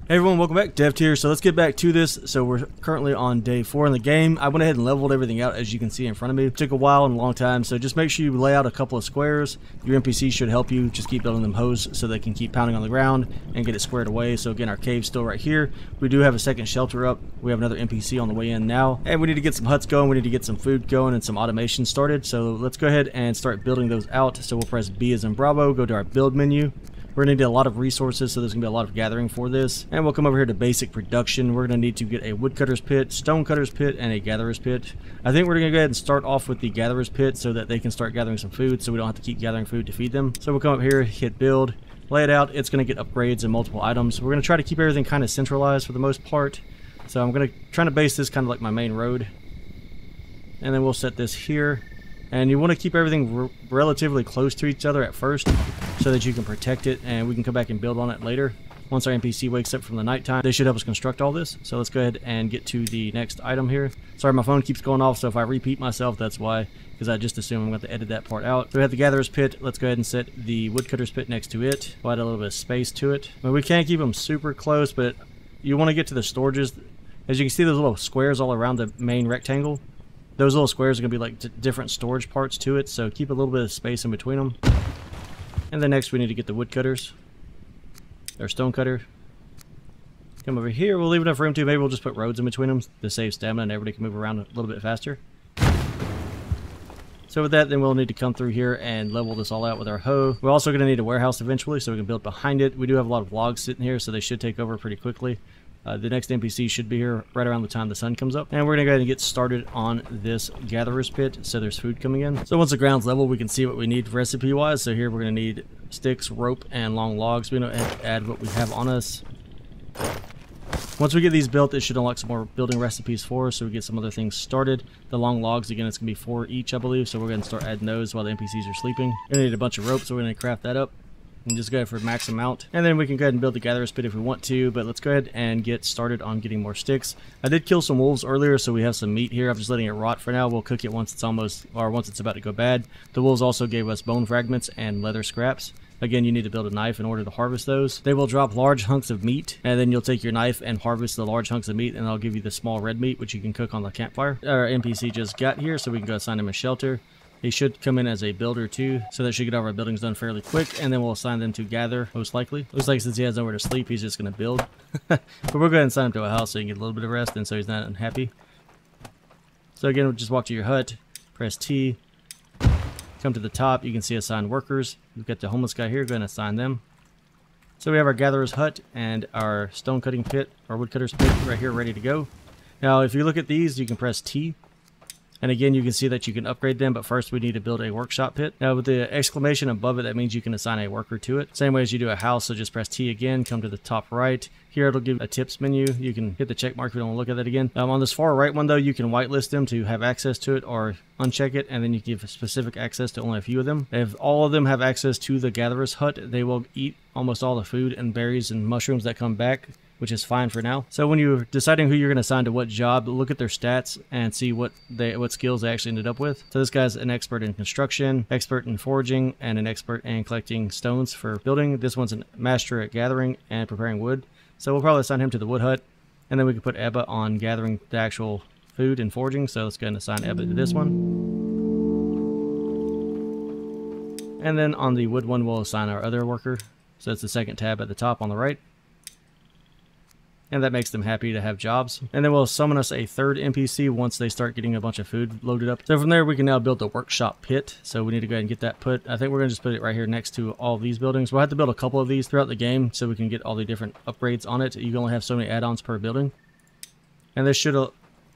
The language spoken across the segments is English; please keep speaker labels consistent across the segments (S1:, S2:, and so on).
S1: Hey everyone, welcome back. Deft here. So let's get back to this. So we're currently on day 4 in the game. I went ahead and leveled everything out, as you can see in front of me. It took a while and a long time, so just make sure you lay out a couple of squares. Your NPCs should help you. Just keep building them hoes so they can keep pounding on the ground and get it squared away. So again, our cave's still right here. We do have a second shelter up. We have another NPC on the way in now. And we need to get some huts going. We need to get some food going and some automation started. So let's go ahead and start building those out. So we'll press B as in Bravo, go to our build menu. We're going to need a lot of resources, so there's going to be a lot of gathering for this. And we'll come over here to basic production. We're going to need to get a woodcutter's pit, stonecutter's pit, and a gatherer's pit. I think we're going to go ahead and start off with the gatherer's pit so that they can start gathering some food, so we don't have to keep gathering food to feed them. So we'll come up here, hit build, lay it out. It's going to get upgrades and multiple items. We're going to try to keep everything kind of centralized for the most part. So I'm going to try to base this kind of like my main road. And then we'll set this here. And you want to keep everything relatively close to each other at first so that you can protect it, and we can come back and build on it later. Once our NPC wakes up from the nighttime, they should help us construct all this. So let's go ahead and get to the next item here. Sorry, my phone keeps going off, so if I repeat myself, that's why, because I just assume I'm going to edit that part out. So we have the gatherer's pit. Let's go ahead and set the woodcutter's pit next to it. We'll add a little bit of space to it. But we can't keep them super close, but you want to get to the storages. As you can see, those little squares all around the main rectangle. Those little squares are going to be like different storage parts to it, so keep a little bit of space in between them. And then next we need to get the woodcutters, or stonecutter. Come over here, we'll leave enough room to, maybe we'll just put roads in between them to save stamina and everybody can move around a little bit faster. So with that, then we'll need to come through here and level this all out with our hoe. We're also going to need a warehouse eventually, so we can build behind it. We do have a lot of logs sitting here, so they should take over pretty quickly. The next NPC should be here right around the time the sun comes up. And we're going to go ahead and get started on this gatherer's pit so there's food coming in. So once the ground's level, we can see what we need recipe-wise. So here we're going to need sticks, rope, and long logs. We're going to add what we have on us. Once we get these built, it should unlock some more building recipes for us, so we get some other things started. The long logs, again, it's going to be 4 each, I believe, so we're going to start adding those while the NPCs are sleeping. We're going to need a bunch of rope, so we're going to craft that up. And just go ahead for max amount, and then we can go ahead and build the gatherer's pit if we want to, but let's go ahead and get started on getting more sticks. I did kill some wolves earlier, so we have some meat here. I'm just letting it rot for now. We'll cook it once it's once it's about to go bad. The wolves also gave us bone fragments and leather scraps. Again, you need to build a knife in order to harvest those. They will drop large hunks of meat, and then you'll take your knife and harvest the large hunks of meat, and I'll give you the small red meat, which you can cook on the campfire. Our NPC just got here, so we can go assign him a shelter. He should come in as a builder too, so that should get all our buildings done fairly quick, and then we'll assign them to gather, most likely. Looks like since he has nowhere to sleep, he's just going to build. But we'll go ahead and assign him to a house so he can get a little bit of rest, and so he's not unhappy. So again, we'll just walk to your hut, press T, come to the top, you can see assign workers. We've got the homeless guy here, go ahead and assign them. So we have our gatherer's hut and our stone cutting pit, our woodcutter's pit right here ready to go. Now if you look at these, you can press T. And again, you can see that you can upgrade them, but first we need to build a workshop pit. Now with the exclamation above it, that means you can assign a worker to it. Same way as you do a house, so just press T again, come to the top right. Here it'll give a tips menu. You can hit the check mark if you don't want to look at that again. On this far right one though, you can whitelist them to have access to it or uncheck it, and then you give specific access to only a few of them. If all of them have access to the gatherer's hut, they will eat almost all the food and berries and mushrooms that come back, which is fine for now. So when you're deciding who you're going to assign to what job, look at their stats and see what skills they actually ended up with. So this guy's an expert in construction, expert in foraging, and an expert in collecting stones for building. This one's a master at gathering and preparing wood. So we'll probably assign him to the wood hut, and then we can put Ebba on gathering the actual food and foraging. So let's go ahead and assign Ebba to this one. And then on the wood one, we'll assign our other worker. So it's the second tab at the top on the right. And that makes them happy to have jobs. And then we'll summon us a third NPC once they start getting a bunch of food loaded up. So from there, we can now build the workshop pit. So we need to go ahead and get that put. I think we're going to just put it right here next to all these buildings. We'll have to build a couple of these throughout the game so we can get all the different upgrades on it. You can only have so many add-ons per building. And this should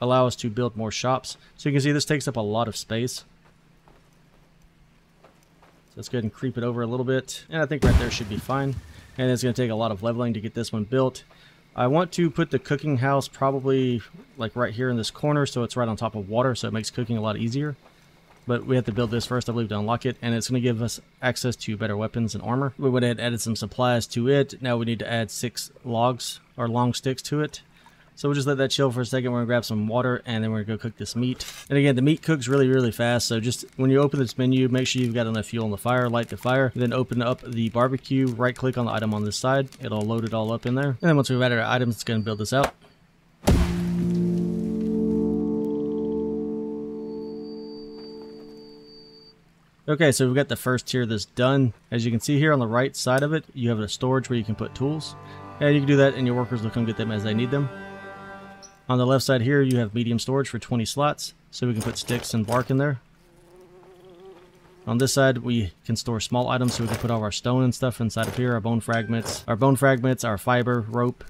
S1: allow us to build more shops. So you can see this takes up a lot of space. So let's go ahead and creep it over a little bit. And I think right there should be fine. And it's going to take a lot of leveling to get this one built. I want to put the cooking house probably like right here in this corner so it's right on top of water, so it makes cooking a lot easier. But we have to build this first, I believe, to unlock it, and it's going to give us access to better weapons and armor. We went ahead and added some supplies to it. Now we need to add 6 logs or long sticks to it. So we'll just let that chill for a second. We're gonna grab some water and then we're gonna go cook this meat. And again, the meat cooks really, really fast. So just when you open this menu, make sure you've got enough fuel on the fire, light the fire, then open up the barbecue, right click on the item on this side. It'll load it all up in there. And then once we've added our items, it's gonna build this out. Okay, so we've got the first tier of this done. As you can see here on the right side of it, you have a storage where you can put tools. And you can do that and your workers will come get them as they need them. On the left side here, you have medium storage for 20 slots. So we can put sticks and bark in there. On this side, we can store small items, so we can put all our stone and stuff inside of here. Our bone fragments, our fiber, rope.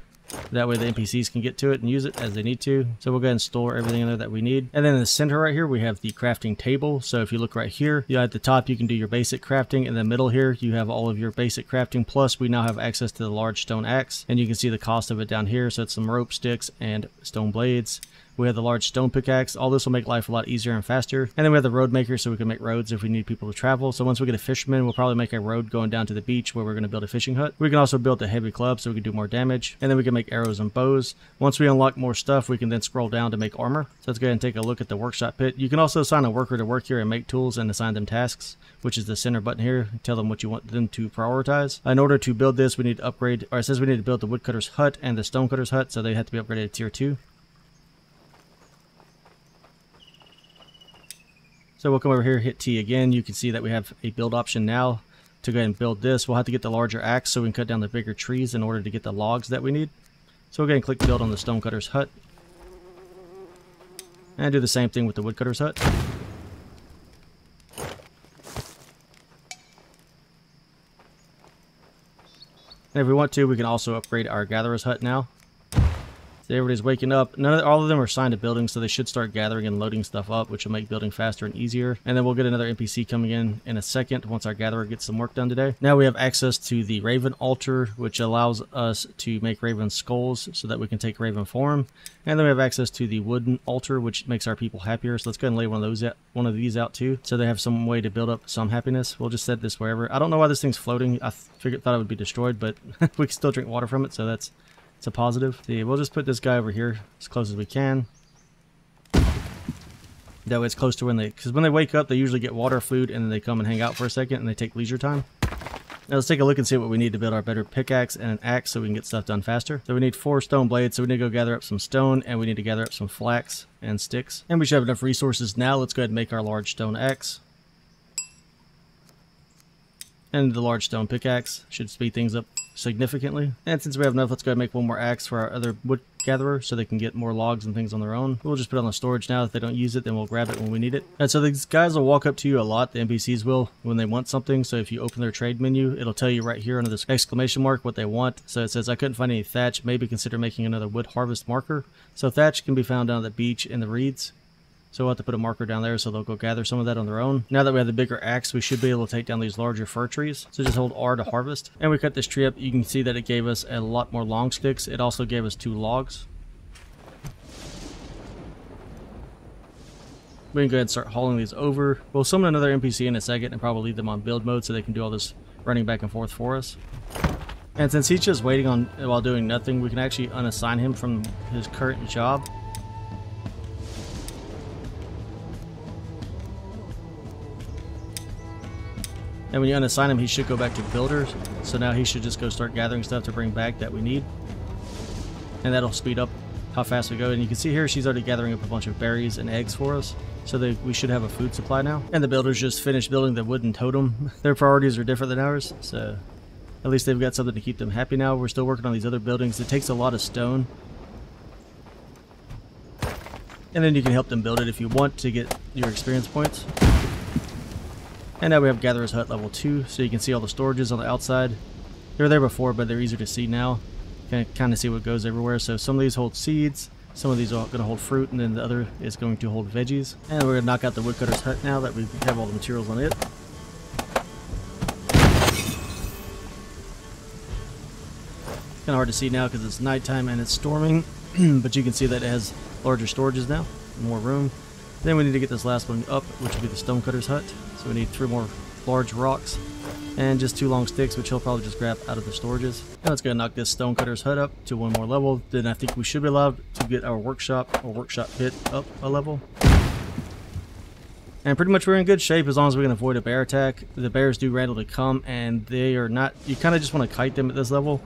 S1: That way the NPCs can get to it and use it as they need to. So we'll go ahead and store everything in there that we need. And then in the center right here, we have the crafting table. So if you look right here, at the top, you can do your basic crafting. In the middle here, you have all of your basic crafting. Plus, we now have access to the large stone axe. And you can see the cost of it down here. So it's some rope, sticks, and stone blades. We have the large stone pickaxe. All this will make life a lot easier and faster. And then we have the road maker, so we can make roads if we need people to travel. So once we get a fisherman, we'll probably make a road going down to the beach where we're going to build a fishing hut. We can also build a heavy club so we can do more damage. And then we can make arrows and bows. Once we unlock more stuff, we can then scroll down to make armor. So let's go ahead and take a look at the workshop pit. You can also assign a worker to work here and make tools and assign them tasks, which is the center button here. Tell them what you want them to prioritize. In order to build this, we need to upgrade, or it says we need to build the woodcutter's hut and the stonecutter's hut, so they have to be upgraded to tier 2. So we'll come over here, hit T again. You can see that we have a build option now to go ahead and build this. We'll have to get the larger axe so we can cut down the bigger trees in order to get the logs that we need. So we'll go ahead and click build on the stonecutter's hut. And do the same thing with the woodcutter's hut. And if we want to, we can also upgrade our gatherer's hut now. So everybody's waking up. All of them are assigned to buildings, so they should start gathering and loading stuff up, which will make building faster and easier. And then we'll get another NPC coming in a second once our gatherer gets some work done today. Now we have access to the raven altar, which allows us to make raven skulls so that we can take raven form. And then we have access to the wooden altar, which makes our people happier. So let's go ahead and lay one of these out too, so they have some way to build up some happiness. We'll just set this wherever. I don't know why this thing's floating. I thought it would be destroyed, but we can still drink water from it, so it's a positive. See, we'll just put this guy over here as close as we can. That way it's close to because when they wake up, they usually get water, food, and then they come and hang out for a second and they take leisure time. Now let's take a look and see what we need to build our better pickaxe and an axe so we can get stuff done faster. So we need 4 stone blades, so we need to go gather up some stone, and we need to gather up some flax and sticks. And we should have enough resources now. Let's go ahead and make our large stone axe. And the large stone pickaxe should speed things up significantly. And since we have enough, let's go ahead and make one more axe for our other wood gatherer so they can get more logs and things on their own. We'll just put it on the storage now. If they don't use it, then we'll grab it when we need it. And so these guys will walk up to you a lot. The NPCs will, when they want something. So if you open their trade menu, it'll tell you right here under this exclamation mark what they want. So it says, I couldn't find any thatch. Maybe consider making another wood harvest marker. So thatch can be found down at the beach in the reeds. So we'll have to put a marker down there so they'll go gather some of that on their own. Now that we have the bigger axe, we should be able to take down these larger fir trees. So just hold R to harvest. And we cut this tree up. You can see that it gave us a lot more long sticks. It also gave us 2 logs. We can go ahead and start hauling these over. We'll summon another NPC in a second and probably leave them on build mode so they can do all this running back and forth for us. And since he's just waiting on while doing nothing, we can actually unassign him from his current job. And when you unassign him, he should go back to builders. So now he should just go start gathering stuff to bring back that we need. And that'll speed up how fast we go. And you can see here, she's already gathering up a bunch of berries and eggs for us. So we should have a food supply now. And the builders just finished building the wooden totem. Their priorities are different than ours. So at least they've got something to keep them happy now. We're still working on these other buildings. It takes a lot of stone. And then you can help them build it if you want to get your experience points. And now we have Gatherer's Hut level 2, so you can see all the storages on the outside. They were there before, but they're easier to see now. You can kind of see what goes everywhere. So some of these hold seeds, some of these are going to hold fruit, and then the other is going to hold veggies. And we're going to knock out the woodcutter's hut now that we have all the materials on it. Kind of hard to see now because it's nighttime and it's storming, but you can see that it has larger storages now, more room. Then we need to get this last one up, which will be the stonecutter's hut. So we need 3 more large rocks, and just 2 long sticks, which he'll probably just grab out of the storages. Now let's go and knock this stonecutter's hut up to 1 more level. Then I think we should be allowed to get our workshop or workshop pit up a level. And pretty much we're in good shape as long as we can avoid a bear attack. The bears do randomly come, and they are not, you kind of just want to kite them at this level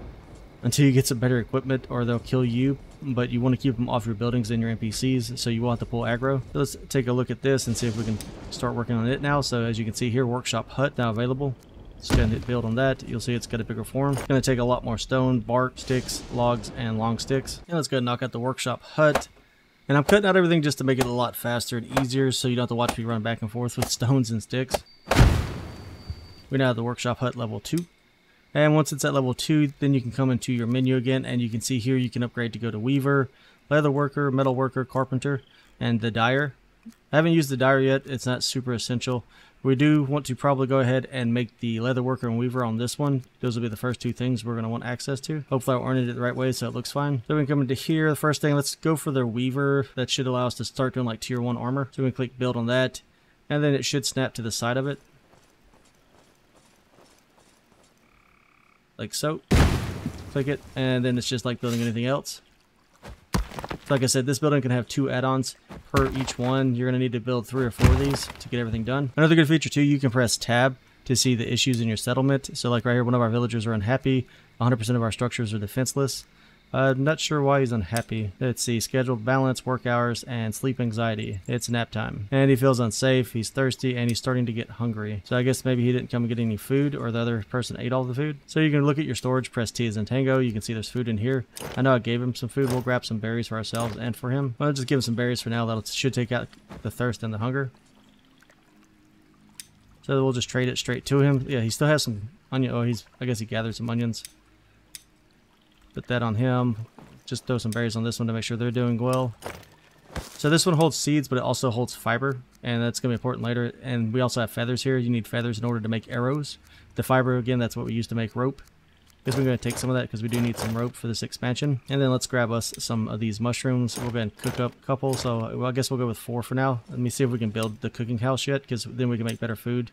S1: until you get some better equipment, or they'll kill you. But you want to keep them off your buildings and your NPCs, so you will have to pull aggro. So let's take a look at this and see if we can start working on it now. So as you can see here, workshop hut now available. Let's go ahead and hit build on that. You'll see it's got a bigger form. It's going to take a lot more stone, bark, sticks, logs, and long sticks. And let's go ahead and knock out the workshop hut. And I'm cutting out everything just to make it a lot faster and easier, so you don't have to watch me run back and forth with stones and sticks. We now have the workshop hut level 2. And once it's at level 2, then you can come into your menu again, and you can see here you can upgrade to go to weaver, leather worker, metal worker, carpenter, and the dyer. I haven't used the dyer yet. It's not super essential. We do want to probably go ahead and make the leather worker and weaver on this one. Those will be the first 2 things we're going to want access to. Hopefully I'll orient it the right way so it looks fine. So we can come into here. The first thing, let's go for the weaver. That should allow us to start doing like tier 1 armor. So we can click build on that, and then it should snap to the side of it. Like so. Click it, and then it's just like building anything else. Like I said, this building can have 2 add-ons per each one. You're going to need to build 3 or 4 of these to get everything done. Another good feature too, you can press tab to see the issues in your settlement. So like right here, one of our villagers are unhappy. 100% of our structures are defenseless. I'm not sure why he's unhappy. Let's see, scheduled balance, work hours, and sleep anxiety. It's nap time. And he feels unsafe, he's thirsty, and he's starting to get hungry. So I guess maybe he didn't come and get any food, or the other person ate all the food. So you can look at your storage, press T as in Tango. You can see there's food in here. I know I gave him some food. We'll grab some berries for ourselves and for him. I'll just give him some berries for now. That should take out the thirst and the hunger. So we'll just trade it straight to him. Yeah, he still has some onion. Oh, I guess he gathered some onions. Put that on him. Just throw some berries on this one to make sure they're doing well. So this one holds seeds, but it also holds fiber, and that's going to be important later. And we also have feathers here. You need feathers in order to make arrows. The fiber, again, that's what we use to make rope. I guess we're going to take some of that because we do need some rope for this expansion. And then let's grab us some of these mushrooms. We'll go ahead and cook up a couple. So I guess we'll go with 4 for now. Let me see if we can build the cooking house yet, because then we can make better food.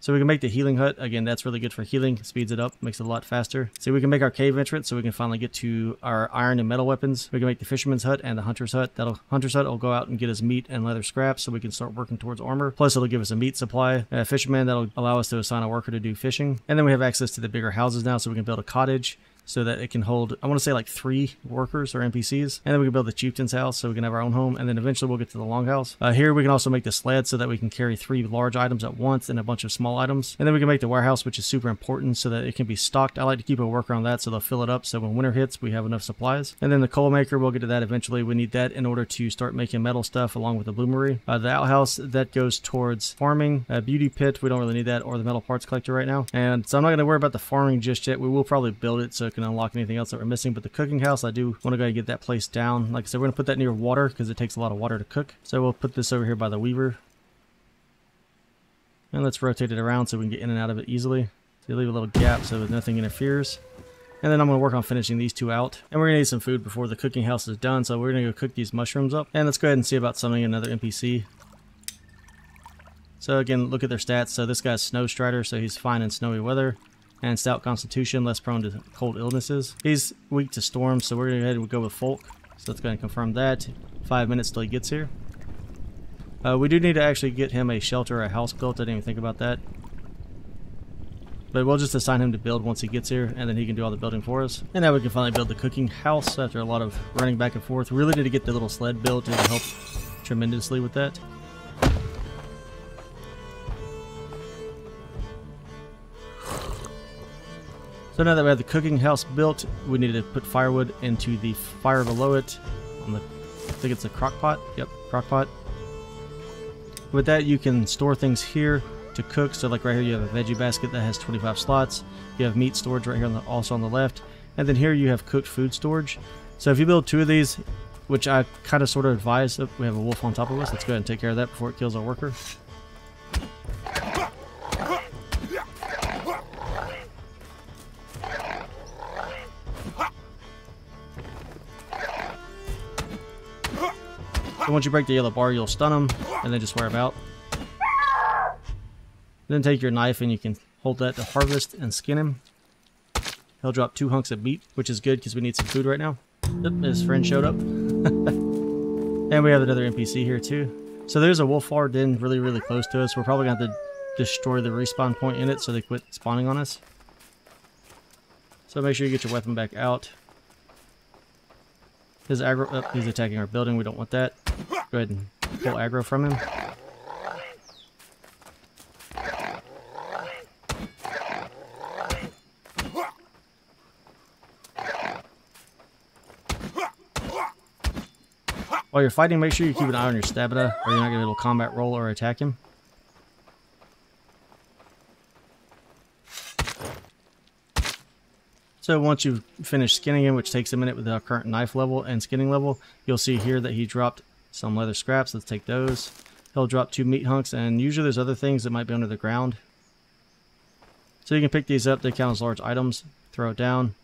S1: So we can make the healing hut. Again, that's really good for healing. Speeds it up, makes it a lot faster. So we can make our cave entrance so we can finally get to our iron and metal weapons. We can make the fisherman's hut and the hunter's hut. Hunter's hut will go out and get us meat and leather scraps so we can start working towards armor. Plus it'll give us a meat supply. Fisherman, that'll allow us to assign a worker to do fishing. And then we have access to the bigger houses now, so we can build a cottage so that it can hold, I want to say like 3 workers or NPCs. And then we can build the chieftain's house so we can have our own home. And then eventually we'll get to the longhouse. Here we can also make the sled so that we can carry 3 large items at once and a bunch of small items. And then we can make the warehouse, which is super important so that it can be stocked. I like to keep a worker on that so they'll fill it up so when winter hits we have enough supplies. And then the coal maker, we'll get to that eventually. We need that in order to start making metal stuff along with the bloomery. The outhouse, that goes towards farming. Beauty pit, we don't really need that, or the metal parts collector right now. And so I'm not going to worry about the farming just yet. We will probably build it so it can unlock anything else that we're missing, but the cooking house, I do want to go ahead and get that place down. Like I said, we're going to put that near water because it takes a lot of water to cook. So we'll put this over here by the weaver. And let's rotate it around so we can get in and out of it easily. So leave a little gap so that nothing interferes. And then I'm going to work on finishing these 2 out. And we're going to need some food before the cooking house is done, so we're going to go cook these mushrooms up. And let's go ahead and see about summoning another NPC. So again, look at their stats. So this guy's Snow Strider, so he's fine in snowy weather. And stout constitution, less prone to cold illnesses. He's weak to storms, so we're going to go ahead and go with folk. So let's go ahead and confirm that. 5 minutes till he gets here. We do need to actually get him a shelter or a house built. I didn't even think about that. But we'll just assign him to build once he gets here, and then he can do all the building for us. And now we can finally build the cooking house after a lot of running back and forth. We really need to get the little sled built. It'll help tremendously with that. So now that we have the cooking house built, we need to put firewood into the fire below it. I think it's a crock pot. Yep, crock pot. With that, you can store things here to cook. So like right here, you have a veggie basket that has 25 slots. You have meat storage right here also on the left. And then here you have cooked food storage. So if you build 2 of these, which I kind of sort of advise, we have a wolf on top of us. Let's go ahead and take care of that before it kills our worker. So once you break the yellow bar, you'll stun them, and then just wear them out. Then take your knife and you can hold that to harvest and skin him. He'll drop 2 hunks of meat, which is good because we need some food right now. Yep, his friend showed up. And we have another NPC here too. So there's a wulfgar den really close to us. We're probably going to have to destroy the respawn point in it so they quit spawning on us. So make sure you get your weapon back out. His aggro, oh, he's attacking our building. We don't want that. Go ahead and pull aggro from him. While you're fighting, make sure you keep an eye on your stamina, or you're not going to be able to combat roll or attack him. So once you've finished skinning him, which takes a minute with our current knife level and skinning level, you'll see here that he dropped some leather scraps. Let's take those. He'll drop 2 meat hunks, and usually there's other things that might be under the ground. So you can pick these up. They count as large items. Throw it down.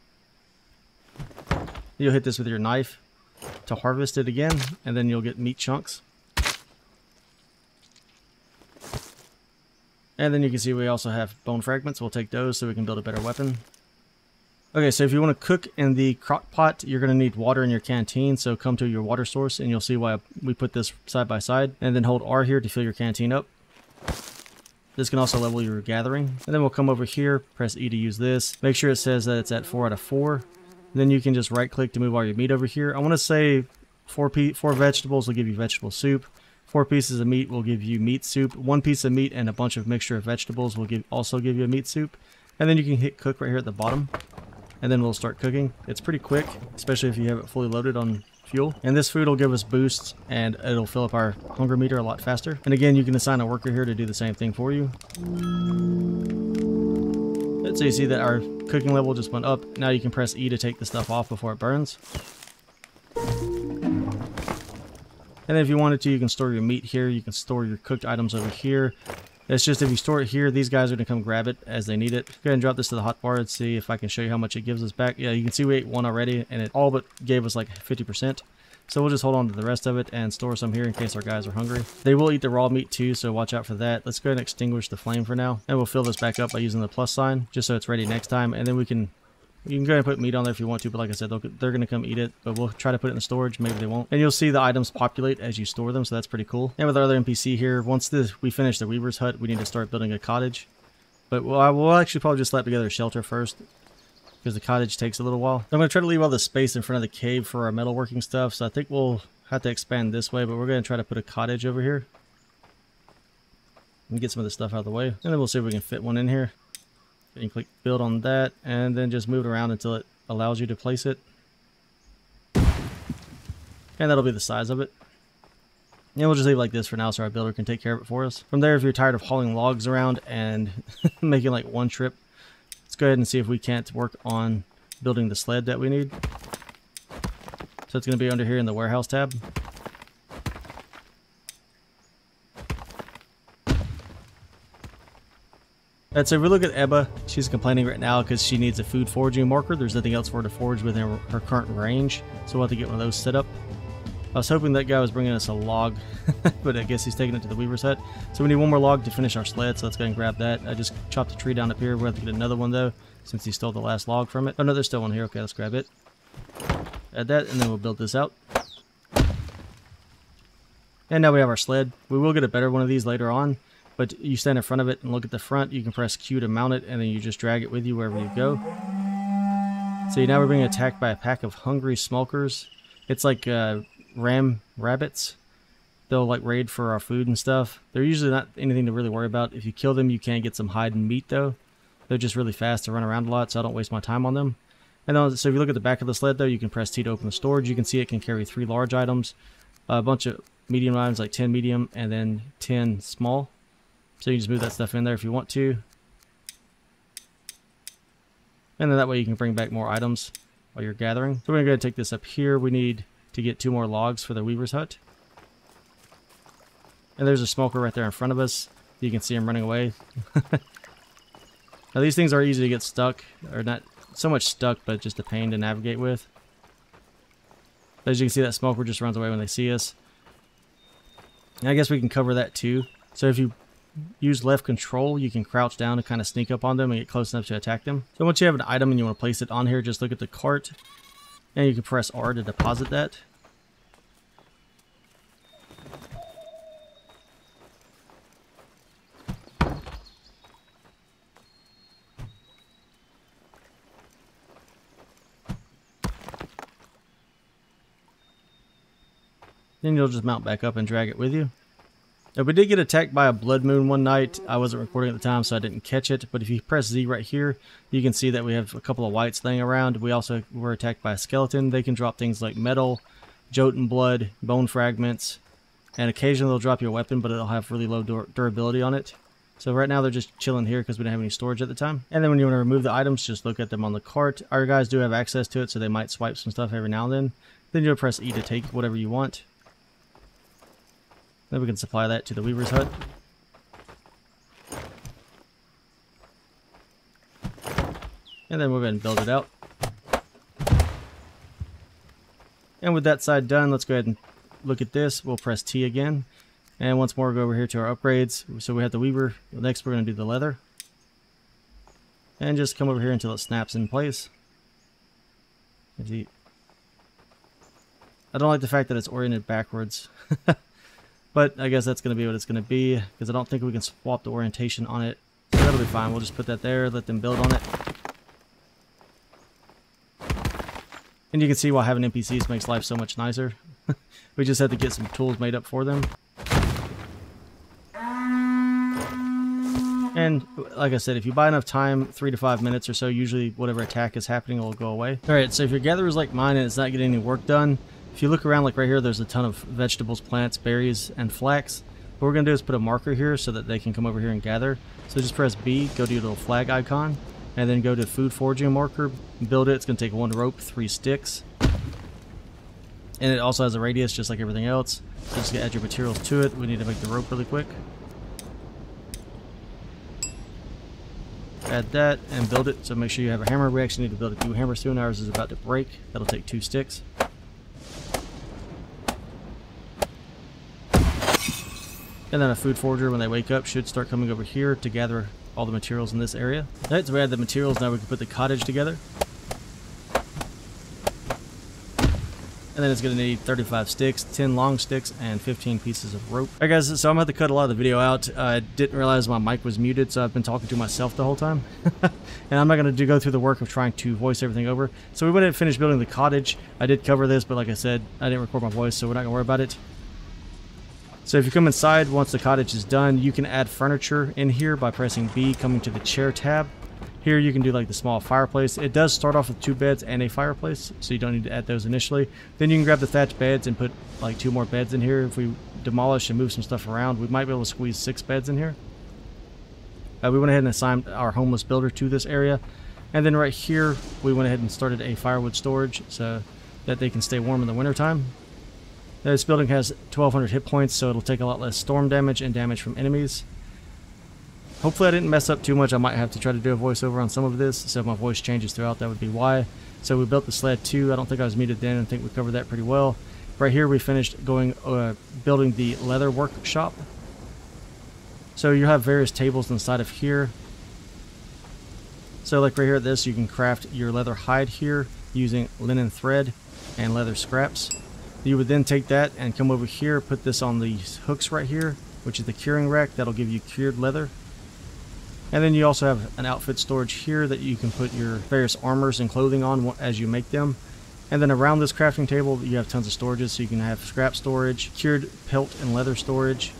S1: You'll hit this with your knife to harvest it again, and then you'll get meat chunks. And then you can see we also have bone fragments. We'll take those so we can build a better weapon. Okay, so if you want to cook in the crock pot, you're going to need water in your canteen, so come to your water source and you'll see why we put this side by side. And then hold R here to fill your canteen up. This can also level your gathering. And then we'll come over here, press E to use this. Make sure it says that it's at 4 out of 4. Then you can just right click to move all your meat over here. I want to say 4 vegetables will give you vegetable soup. 4 pieces of meat will give you meat soup. 1 piece of meat and a bunch of mixture of vegetables will also give you a meat soup. And then you can hit cook right here at the bottom. And then we'll start cooking. It's pretty quick, especially if you have it fully loaded on fuel. And this food will give us boosts and it'll fill up our hunger meter a lot faster. And again, you can assign a worker here to do the same thing for you. So you see that our cooking level just went up. Now you can press E to take the stuff off before it burns. And then if you wanted to, you can store your meat here. You can store your cooked items over here. It's just if you store it here, these guys are going to come grab it as they need it. Go ahead and drop this to the hotbar and see if I can show you how much it gives us back. Yeah, you can see we ate 1 already, and it all but gave us like 50%. So we'll just hold on to the rest of it and store some here in case our guys are hungry. They will eat the raw meat too, so watch out for that. Let's go ahead and extinguish the flame for now. And we'll fill this back up by using the plus sign, just so it's ready next time. And then you can go ahead and put meat on there if you want to, but like I said, they're going to come eat it. But we'll try to put it in storage. Maybe they won't. And you'll see the items populate as you store them, so that's pretty cool. And with our other NPC here, once we finish the weaver's hut, we need to start building a cottage. But we'll actually probably just slap together a shelter first, because the cottage takes a little while. I'm going to try to leave all the space in front of the cave for our metalworking stuff, so I think we'll have to expand this way, but we're going to try to put a cottage over here and get some of the stuff out of the way. And then we'll see if we can fit one in here. You can click build on that and then just move it around until it allows you to place it. And that'll be the size of it. And we'll just leave it like this for now so our builder can take care of it for us. From there, if you're tired of hauling logs around and making like one trip, let's go ahead and see if we can't work on building the sled that we need. So it's going to be under here in the warehouse tab. And so if we look at Ebba, she's complaining right now because she needs a food foraging marker. There's nothing else for her to forage within her current range, so we'll have to get one of those set up. I was hoping that guy was bringing us a log, but I guess he's taking it to the weaver's hut. So we need one more log to finish our sled, so let's go ahead and grab that. I just chopped a tree down up here. We'll have to get another one though, since he stole the last log from it. Oh no, there's still one here. Okay, let's grab it. Add that, and then we'll build this out. And now we have our sled. We will get a better one of these later on, but you stand in front of it and look at the front. You can press Q to mount it, and then you just drag it with you wherever you go. See, now we're being attacked by a pack of hungry smokers. It's like rabbits. They'll like raid for our food and stuff. They're usually not anything to really worry about. If you kill them, you can get some hide and meat though. They're just really fast to run around a lot, so I don't waste my time on them. And then, so if you look at the back of the sled though, you can press T to open the storage. You can see it can carry 3 large items, a bunch of medium items like 10 medium, and then 10 small. So you just move that stuff in there if you want to. And then that way you can bring back more items while you're gathering. So we're going to go ahead and take this up here. We need to get 2 more logs for the weaver's hut. And there's a smoker right there in front of us. You can see him running away. Now these things are easy to get stuck, or not so much stuck, but just a pain to navigate with. As you can see, that smoker just runs away when they see us. And I guess we can cover that too. So if you use left control, you can crouch down to kind of sneak up on them and get close enough to attack them. So once you have an item and you want to place it on here, just look at the cart and you can press R to deposit that. Then you'll just mount back up and drag it with you. Now, we did get attacked by a blood moon one night. I wasn't recording at the time, so I didn't catch it. But if you press Z right here, you can see that we have a couple of whites laying around. We also were attacked by a skeleton. They can drop things like metal, Jotun blood, bone fragments, and occasionally they'll drop your weapon, but it'll have really low durability on it. So right now they're just chilling here because we didn't have any storage at the time. And then when you want to remove the items, just look at them on the cart. Our guys do have access to it, so they might swipe some stuff every now and then. Then you'll press E to take whatever you want. Then we can supply that to the weaver's hut. And then we'll go ahead and build it out. And with that side done, let's go ahead and look at this. We'll press T again. And once more, go over here to our upgrades. So we have the weaver. Next, we're going to do the leather. And just come over here until it snaps in place. I don't like the fact that it's oriented backwards. But I guess that's going to be what it's going to be, because I don't think we can swap the orientation on it. So that'll be fine. We'll just put that there, let them build on it. And you can see why having NPCs makes life so much nicer. We just had to get some tools made up for them. And like I said, if you buy enough time, 3 to 5 minutes or so, usually whatever attack is happening will go away. Alright, so if your gatherer is like mine and it's not getting any work done, if you look around, like right here, there's a ton of vegetables, plants, berries, and flax. What we're going to do is put a marker here so that they can come over here and gather. So just press B, go to your little flag icon, and then go to food foraging marker, build it. It's going to take 1 rope, 3 sticks. And it also has a radius just like everything else. So just add your materials to it. We need to make the rope really quick. Add that and build it. So make sure you have a hammer. We actually need to build 2 hammers soon. Ours is about to break. That'll take 2 sticks. And then a food forager, when they wake up, should start coming over here to gather all the materials in this area. Alright, so we have the materials. Now we can put the cottage together. And then it's going to need 35 sticks, 10 long sticks, and 15 pieces of rope. Alright guys, so I'm going to have to cut a lot of the video out. I didn't realize my mic was muted, so I've been talking to myself the whole time. And I'm not going to go through the work of trying to voice everything over. So we went ahead and finished building the cottage. I did cover this, but like I said, I didn't record my voice, so we're not going to worry about it. So if you come inside, once the cottage is done, you can add furniture in here by pressing B, coming to the chair tab. Here you can do like the small fireplace. It does start off with 2 beds and a fireplace, so you don't need to add those initially. Then you can grab the thatch beds and put like 2 more beds in here. If we demolish and move some stuff around, we might be able to squeeze 6 beds in here. We went ahead and assigned our homeless builder to this area. And then right here, we went ahead and started a firewood storage so that they can stay warm in the wintertime. This building has 1,200 hit points, so it'll take a lot less storm damage and damage from enemies. Hopefully I didn't mess up too much. I might have to try to do a voiceover on some of this, so if my voice changes throughout, that would be why. So we built the sled too. I don't think I was muted then. I think we covered that pretty well. Right here we finished building the leather workshop. So you have various tables inside of here. So like right here at this, you can craft your leather hide here using linen thread and leather scraps. You would then take that and come over here, put this on these hooks right here, which is the curing rack. That'll give you cured leather. And then you also have an outfit storage here that you can put your various armors and clothing on as you make them. And then around this crafting table, you have tons of storages. So you can have scrap storage, cured pelt and leather storage.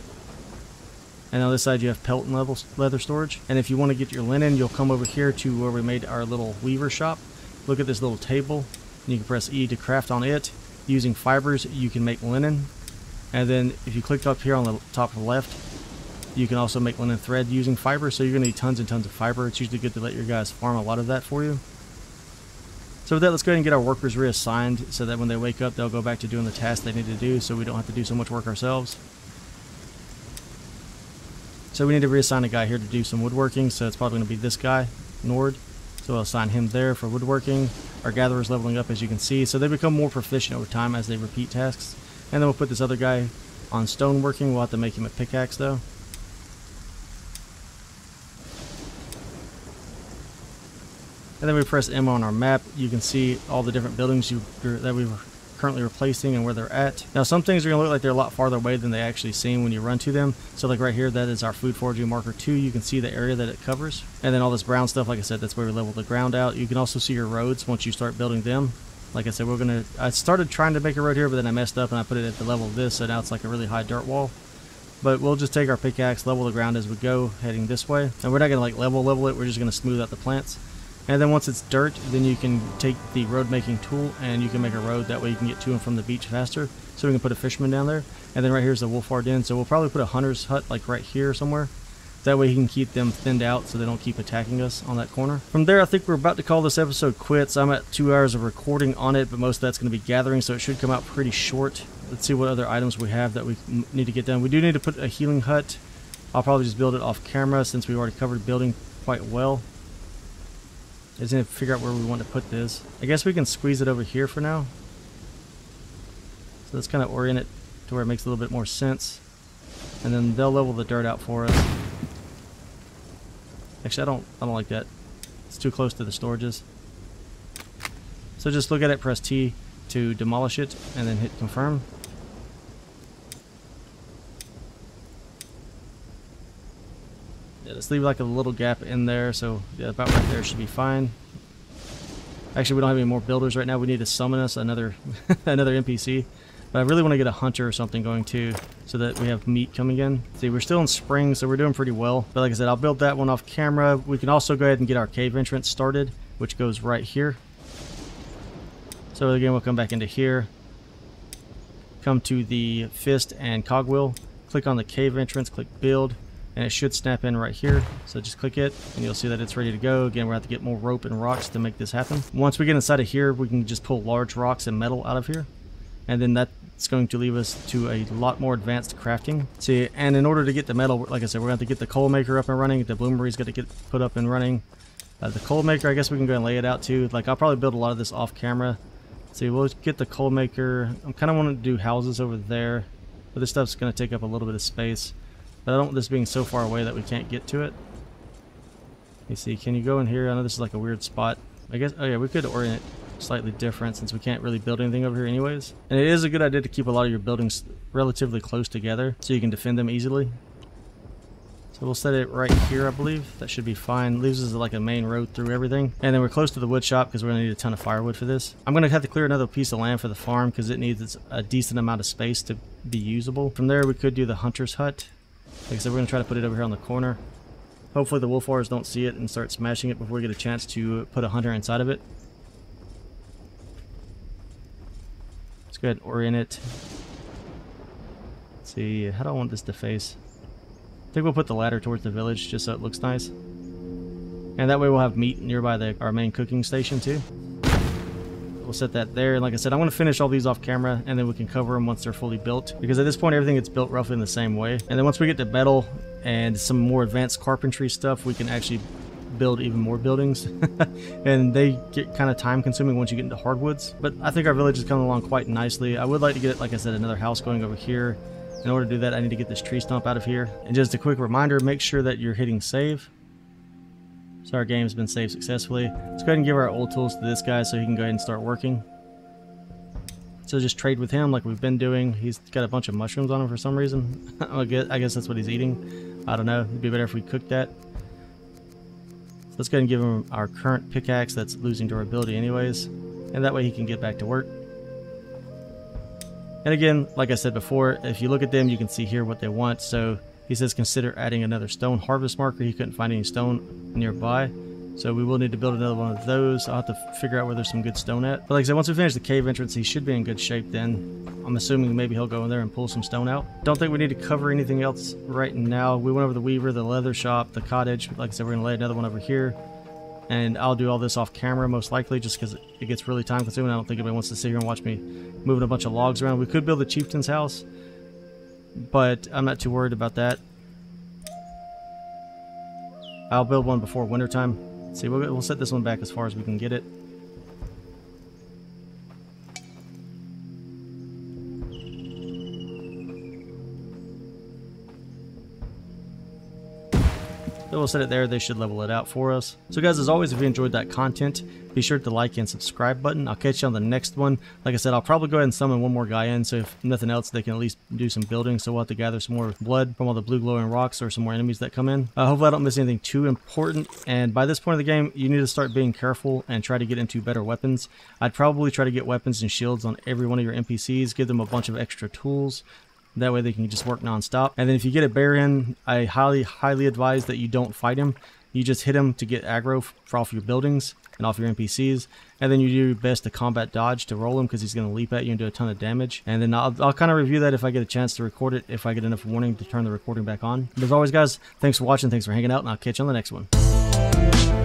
S1: And on this side, you have pelt and leather storage. And if you want to get your linen, you'll come over here to where we made our little weaver shop. Look at this little table. And you can press E to craft on it. Using fibers, you can make linen. And then if you click up here on the top left, you can also make linen thread using fiber. So you're going to need tons and tons of fiber. It's usually good to let your guys farm a lot of that for you. So with that, let's go ahead and get our workers reassigned so that when they wake up, they'll go back to doing the tasks they need to do so we don't have to do so much work ourselves. So we need to reassign a guy here to do some woodworking. So it's probably going to be this guy, Nord. So we'll assign him there for woodworking. Our gatherer is leveling up, as you can see. So they become more proficient over time as they repeat tasks. And then we'll put this other guy on stoneworking. We'll have to make him a pickaxe, though. And then we press M on our map. You can see all the different buildings that we're currently replacing and where they're at. Now some things are going to look like they're a lot farther away than they actually seem when you run to them. So like right here, that is our food foraging marker 2. You can see the area that it covers. And then all this brown stuff, like I said, that's where we level the ground out. You can also see your roads once you start building them. Like I said, I started trying to make a road here, but then I messed up and I put it at the level of this, so now it's like a really high dirt wall. But we'll just take our pickaxe, level the ground as we go, heading this way. And we're not going to like level it, we're just going to smooth out the plants. And then once it's dirt, then you can take the road making tool and you can make a road. That way you can get to and from the beach faster. So we can put a fisherman down there. And then right here's the wolf den. So we'll probably put a hunter's hut like right here somewhere. That way he can keep them thinned out so they don't keep attacking us on that corner. From there, I think we're about to call this episode quits. I'm at 2 hours of recording on it, but most of that's going to be gathering, so it should come out pretty short. Let's see what other items we have that we need to get done. We do need to put a healing hut. I'll probably just build it off camera since we already covered building quite well. I just need to figure out where we want to put this. I guess we can squeeze it over here for now. So let's kind of orient it to where it makes a little bit more sense. And then they'll level the dirt out for us. Actually, I don't like that. It's too close to the storages. So just look at it, press T to demolish it, and then hit confirm. Yeah, let's leave like a little gap in there, so yeah, about right there should be fine. Actually, we don't have any more builders right now. We need to summon us another another NPC. But I really want to get a hunter or something going too, so that we have meat coming in. See, we're still in spring, so we're doing pretty well. But like I said, I'll build that one off camera. We can also go ahead and get our cave entrance started, which goes right here. So again, we'll come back into here. Come to the fist and cogwheel. Click on the cave entrance, click build, and it should snap in right here. So just click it, and you'll see that it's ready to go. Again, we're going to have to get more rope and rocks to make this happen. Once we get inside of here, we can just pull large rocks and metal out of here. And then that's going to leave us to a lot more advanced crafting. See, and in order to get the metal, like I said, we're going to have to get the coal maker up and running. The bloomery's got to get put up and running. The coal maker, I guess we can go and lay it out too. Like, I'll probably build a lot of this off camera. See, we'll get the coal maker. I'm kind of wanting to do houses over there, but this stuff's going to take up a little bit of space. But I don't want this being so far away that we can't get to it. Let me see, can you go in here? I know this is like a weird spot. I guess, oh yeah, we could orient it slightly different since we can't really build anything over here anyways. And it is a good idea to keep a lot of your buildings relatively close together so you can defend them easily. So we'll set it right here, I believe. That should be fine. Leaves us like a main road through everything. And then we're close to the wood shop because we're going to need a ton of firewood for this. I'm going to have to clear another piece of land for the farm because it needs a decent amount of space to be usable. From there, we could do the hunter's hut. Like I said, we're going to try to put it over here on the corner. Hopefully the wulfgars don't see it and start smashing it before we get a chance to put a hunter inside of it. Let's go ahead and orient it. Let's see, how do I want this to face? I think we'll put the ladder towards the village just so it looks nice. And that way we'll have meat nearby our main cooking station too. We'll set that there. And like I said, I want to finish all these off camera and then we can cover them once they're fully built. Because at this point everything gets built roughly in the same way. And then once we get to metal and some more advanced carpentry stuff, we can actually build even more buildings. And they get kind of time consuming once you get into hardwoods. But I think our village is coming along quite nicely. I would like to get, like I said, another house going over here. In order to do that, I need to get this tree stump out of here. And just a quick reminder, make sure that you're hitting save. So our game's been saved successfully. Let's go ahead and give our old tools to this guy so he can go ahead and start working. So just trade with him like we've been doing. He's got a bunch of mushrooms on him for some reason. I guess that's what he's eating. I don't know. It'd be better if we cooked that. So let's go ahead and give him our current pickaxe that's losing durability anyways. And that way he can get back to work. And again, like I said before, if you look at them, you can see here what they want. So he says consider adding another stone harvest marker. He couldn't find any stone nearby. So we will need to build another one of those. I'll have to figure out where there's some good stone at. But like I said, once we finish the cave entrance, he should be in good shape then. I'm assuming maybe he'll go in there and pull some stone out. Don't think we need to cover anything else right now. We went over the weaver, the leather shop, the cottage. Like I said, we're going to lay another one over here. And I'll do all this off camera most likely just because it gets really time consuming. I don't think anybody wants to sit here and watch me moving a bunch of logs around. We could build the chieftain's house, but I'm not too worried about that. I'll build one before wintertime. Let's see, we'll set this one back as far as we can get it. Then we'll set it there. They should level it out for us. So guys, as always, if you enjoyed that content, be sure to like and subscribe button. I'll catch you on the next one. Like I said, I'll probably go ahead and summon one more guy in, so if nothing else, they can at least do some building. So we'll have to gather some more blood from all the blue glowing rocks or some more enemies that come in. Hopefully I don't miss anything too important. And by this point of the game, you need to start being careful and try to get into better weapons. I'd probably try to get weapons and shields on every one of your NPCs. Give them a bunch of extra tools. That way they can just work non-stop. And then if you get a bear in, I highly advise that you don't fight him. You just hit him to get aggro for off your buildings and off your NPCs. And then you do your best to combat dodge to roll him because he's going to leap at you and do a ton of damage. And then I'll kind of review that if I get a chance to record it, if I get enough warning to turn the recording back on. But as always, guys, thanks for watching, thanks for hanging out, and I'll catch you on the next one.